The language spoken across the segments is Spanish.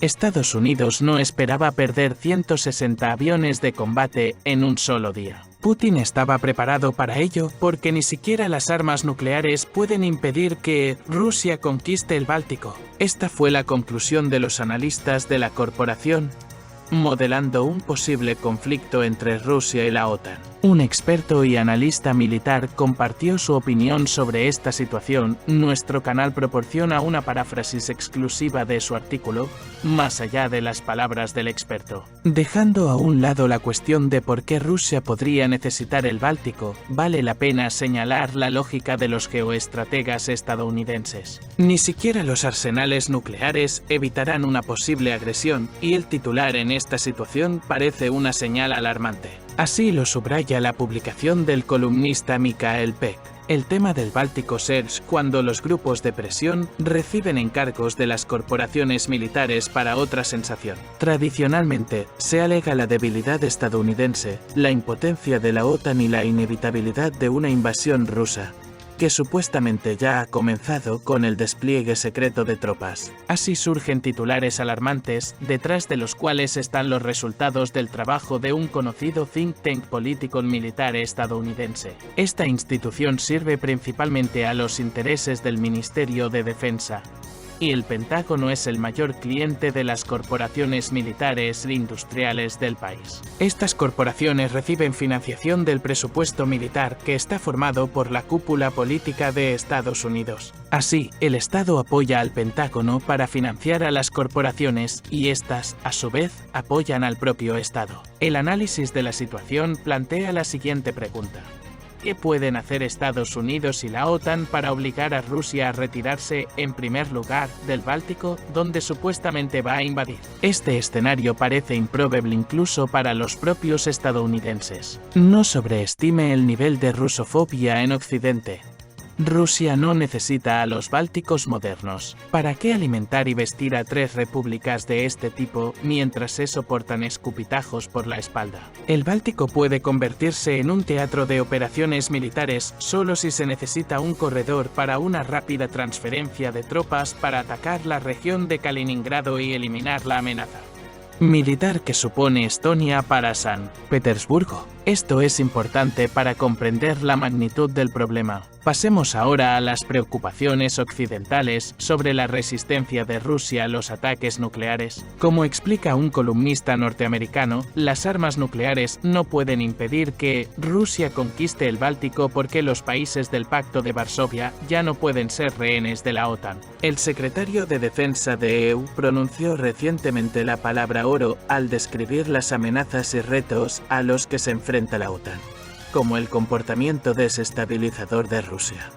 Estados Unidos no esperaba perder 160 aviones de combate en un solo día. Putin estaba preparado para ello porque ni siquiera las armas nucleares pueden impedir que Rusia conquiste el Báltico. Esta fue la conclusión de los analistas de la corporación, modelando un posible conflicto entre Rusia y la OTAN. Un experto y analista militar compartió su opinión sobre esta situación. Nuestro canal proporciona una paráfrasis exclusiva de su artículo, más allá de las palabras del experto. Dejando a un lado la cuestión de por qué Rusia podría necesitar el Báltico, vale la pena señalar la lógica de los geoestrategas estadounidenses. Ni siquiera los arsenales nucleares evitarán una posible agresión, y el titular en esta situación parece una señal alarmante. Así lo subraya la publicación del columnista Mikael Peck. El tema del Báltico surge cuando los grupos de presión reciben encargos de las corporaciones militares para otra sensación. Tradicionalmente, se alega la debilidad estadounidense, la impotencia de la OTAN y la inevitabilidad de una invasión rusa, que supuestamente ya ha comenzado con el despliegue secreto de tropas. Así surgen titulares alarmantes, detrás de los cuales están los resultados del trabajo de un conocido think tank político militar estadounidense. Esta institución sirve principalmente a los intereses del Ministerio de Defensa, y el Pentágono es el mayor cliente de las corporaciones militares e industriales del país. Estas corporaciones reciben financiación del presupuesto militar que está formado por la cúpula política de Estados Unidos. Así, el Estado apoya al Pentágono para financiar a las corporaciones y éstas, a su vez, apoyan al propio Estado. El análisis de la situación plantea la siguiente pregunta: ¿qué pueden hacer Estados Unidos y la OTAN para obligar a Rusia a retirarse, en primer lugar, del Báltico, donde supuestamente va a invadir? Este escenario parece improbable incluso para los propios estadounidenses. No sobreestime el nivel de rusofobia en Occidente. Rusia no necesita a los bálticos modernos. ¿Para qué alimentar y vestir a 3 repúblicas de este tipo mientras se soportan escupitajos por la espalda? El Báltico puede convertirse en un teatro de operaciones militares solo si se necesita un corredor para una rápida transferencia de tropas para atacar la región de Kaliningrado y eliminar la amenaza militar que supone Estonia para San Petersburgo. Esto es importante para comprender la magnitud del problema. Pasemos ahora a las preocupaciones occidentales sobre la resistencia de Rusia a los ataques nucleares. Como explica un columnista norteamericano, las armas nucleares no pueden impedir que Rusia conquiste el Báltico porque los países del Pacto de Varsovia ya no pueden ser rehenes de la OTAN. El secretario de Defensa de EU pronunció recientemente la palabra oro al describir las amenazas y retos a los que se enfrenta la OTAN, como el comportamiento desestabilizador de Rusia,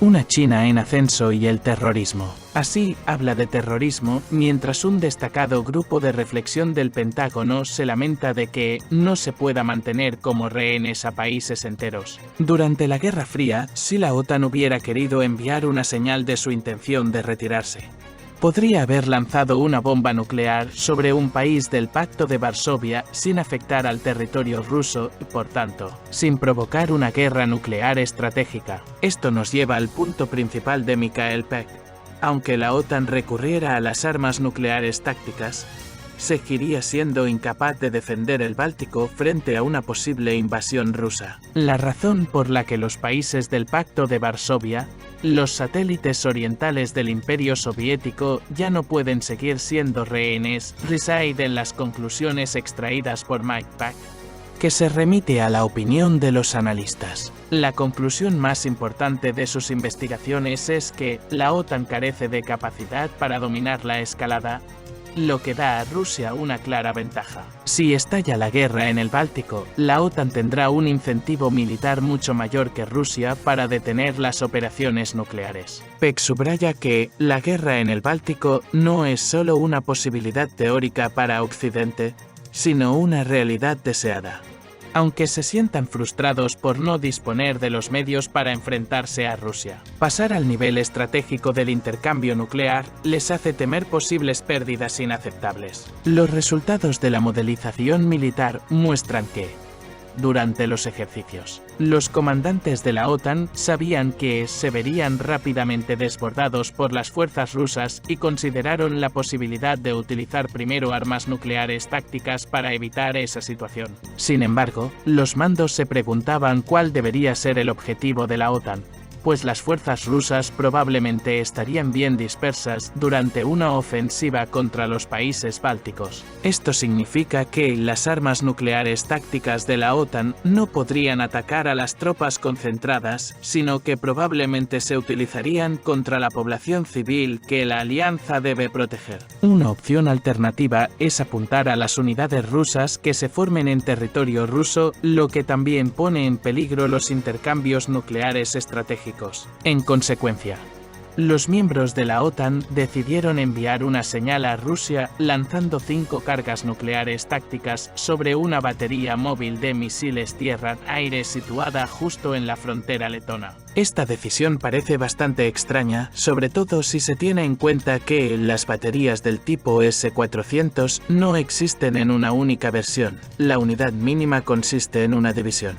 una China en ascenso y el terrorismo. Así, habla de terrorismo, mientras un destacado grupo de reflexión del Pentágono se lamenta de que no se pueda mantener como rehenes a países enteros. Durante la Guerra Fría, si la OTAN hubiera querido enviar una señal de su intención de retirarse, podría haber lanzado una bomba nuclear sobre un país del Pacto de Varsovia sin afectar al territorio ruso y, por tanto, sin provocar una guerra nuclear estratégica. Esto nos lleva al punto principal de Mikael Peck. Aunque la OTAN recurriera a las armas nucleares tácticas, seguiría siendo incapaz de defender el Báltico frente a una posible invasión rusa. La razón por la que los países del Pacto de Varsovia, los satélites orientales del Imperio Soviético, ya no pueden seguir siendo rehenes reside en las conclusiones extraídas por Mike Peck, que se remite a la opinión de los analistas. La conclusión más importante de sus investigaciones es que la OTAN carece de capacidad para dominar la escalada, lo que da a Rusia una clara ventaja. Si estalla la guerra en el Báltico, la OTAN tendrá un incentivo militar mucho mayor que Rusia para detener las operaciones nucleares. Peck subraya que la guerra en el Báltico no es solo una posibilidad teórica para Occidente, sino una realidad deseada. Aunque se sientan frustrados por no disponer de los medios para enfrentarse a Rusia, pasar al nivel estratégico del intercambio nuclear les hace temer posibles pérdidas inaceptables. Los resultados de la modelización militar muestran que durante los ejercicios. Los comandantes de la OTAN sabían que se verían rápidamente desbordados por las fuerzas rusas y consideraron la posibilidad de utilizar primero armas nucleares tácticas para evitar esa situación. Sin embargo, los mandos se preguntaban cuál debería ser el objetivo de la OTAN, pues las fuerzas rusas probablemente estarían bien dispersas durante una ofensiva contra los países bálticos. Esto significa que las armas nucleares tácticas de la OTAN no podrían atacar a las tropas concentradas, sino que probablemente se utilizarían contra la población civil que la alianza debe proteger. Una opción alternativa es apuntar a las unidades rusas que se formen en territorio ruso, lo que también pone en peligro los intercambios nucleares estratégicos. En consecuencia, los miembros de la OTAN decidieron enviar una señal a Rusia lanzando 5 cargas nucleares tácticas sobre una batería móvil de misiles tierra-aire situada justo en la frontera letona. Esta decisión parece bastante extraña, sobre todo si se tiene en cuenta que las baterías del tipo S-400 no existen en una única versión. La unidad mínima consiste en una división,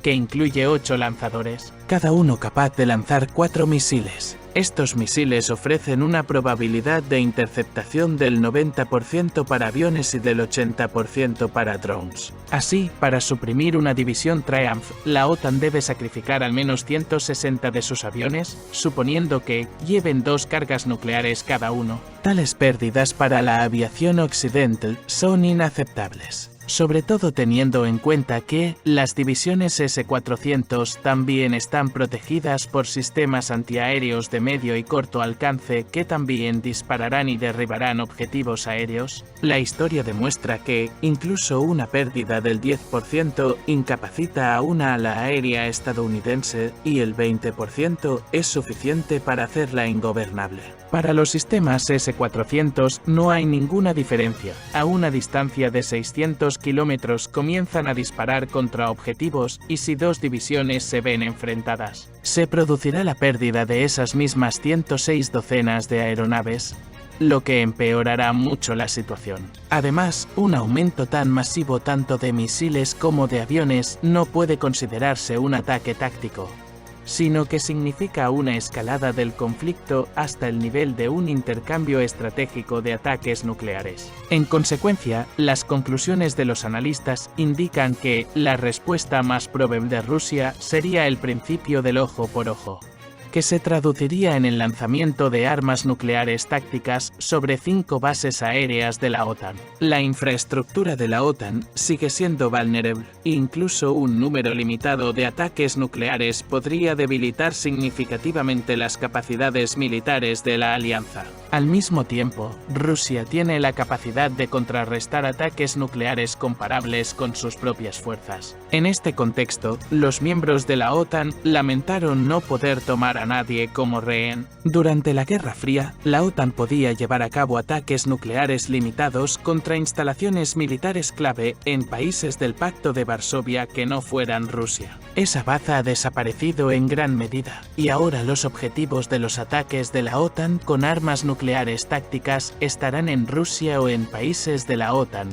que incluye 8 lanzadores, cada uno capaz de lanzar 4 misiles. Estos misiles ofrecen una probabilidad de interceptación del 90% para aviones y del 80% para drones. Así, para suprimir una división Triumph, la OTAN debe sacrificar al menos 160 de sus aviones, suponiendo que lleven 2 cargas nucleares cada uno. Tales pérdidas para la aviación occidental son inaceptables, sobre todo teniendo en cuenta que las divisiones S-400 también están protegidas por sistemas antiaéreos de medio y corto alcance que también dispararán y derribarán objetivos aéreos. La historia demuestra que incluso una pérdida del 10% incapacita a una ala aérea estadounidense y el 20% es suficiente para hacerla ingobernable. Para los sistemas S-400 no hay ninguna diferencia. A una distancia de 600 kilómetros comienzan a disparar contra objetivos y si 2 divisiones se ven enfrentadas, se producirá la pérdida de esas mismas 106 docenas de aeronaves, lo que empeorará mucho la situación. Además, un aumento tan masivo tanto de misiles como de aviones no puede considerarse un ataque táctico, sino que significa una escalada del conflicto hasta el nivel de un intercambio estratégico de ataques nucleares. En consecuencia, las conclusiones de los analistas indican que la respuesta más probable de Rusia sería el principio del ojo por ojo, que se traduciría en el lanzamiento de armas nucleares tácticas sobre 5 bases aéreas de la OTAN. La infraestructura de la OTAN sigue siendo vulnerable, incluso un número limitado de ataques nucleares podría debilitar significativamente las capacidades militares de la alianza. Al mismo tiempo, Rusia tiene la capacidad de contrarrestar ataques nucleares comparables con sus propias fuerzas. En este contexto, los miembros de la OTAN lamentaron no poder tomar a nadie como rehén. Durante la Guerra Fría, la OTAN podía llevar a cabo ataques nucleares limitados contra instalaciones militares clave en países del Pacto de Varsovia que no fueran Rusia. Esa baza ha desaparecido en gran medida, y ahora los objetivos de los ataques de la OTAN con armas nucleares tácticas estarán en Rusia o en países de la OTAN,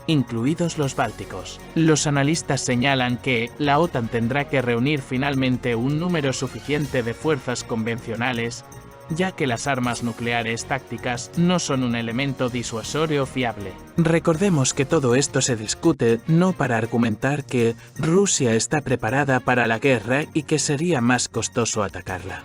incluidos los bálticos. Los analistas señalan que la OTAN tendrá que reunir finalmente un número suficiente de fuerzas convencionales, ya que las armas nucleares tácticas no son un elemento disuasorio fiable. Recordemos que todo esto se discute no para argumentar que Rusia está preparada para la guerra y que sería más costoso atacarla,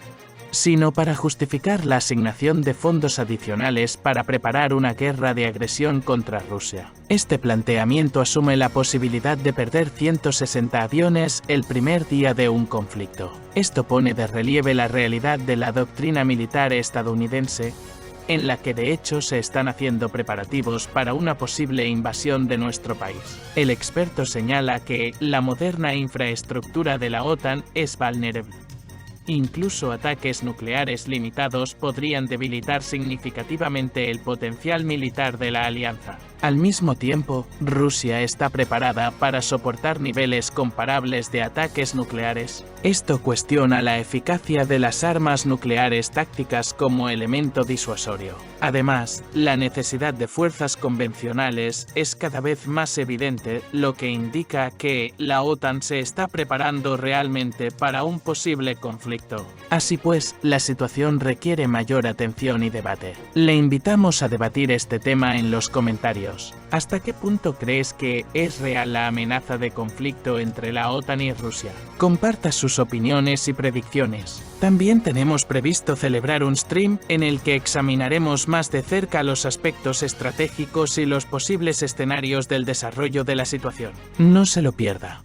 sino para justificar la asignación de fondos adicionales para preparar una guerra de agresión contra Rusia. Este planteamiento asume la posibilidad de perder 160 aviones el primer día de un conflicto. Esto pone de relieve la realidad de la doctrina militar estadounidense, en la que de hecho se están haciendo preparativos para una posible invasión de nuestro país. El experto señala que la moderna infraestructura de la OTAN es vulnerable. Incluso ataques nucleares limitados podrían debilitar significativamente el potencial militar de la alianza. Al mismo tiempo, Rusia está preparada para soportar niveles comparables de ataques nucleares. Esto cuestiona la eficacia de las armas nucleares tácticas como elemento disuasorio. Además, la necesidad de fuerzas convencionales es cada vez más evidente, lo que indica que la OTAN se está preparando realmente para un posible conflicto. Así pues, la situación requiere mayor atención y debate. Le invitamos a debatir este tema en los comentarios. ¿Hasta qué punto crees que es real la amenaza de conflicto entre la OTAN y Rusia? Comparta sus opiniones y predicciones. También tenemos previsto celebrar un stream en el que examinaremos más de cerca los aspectos estratégicos y los posibles escenarios del desarrollo de la situación. No se lo pierda.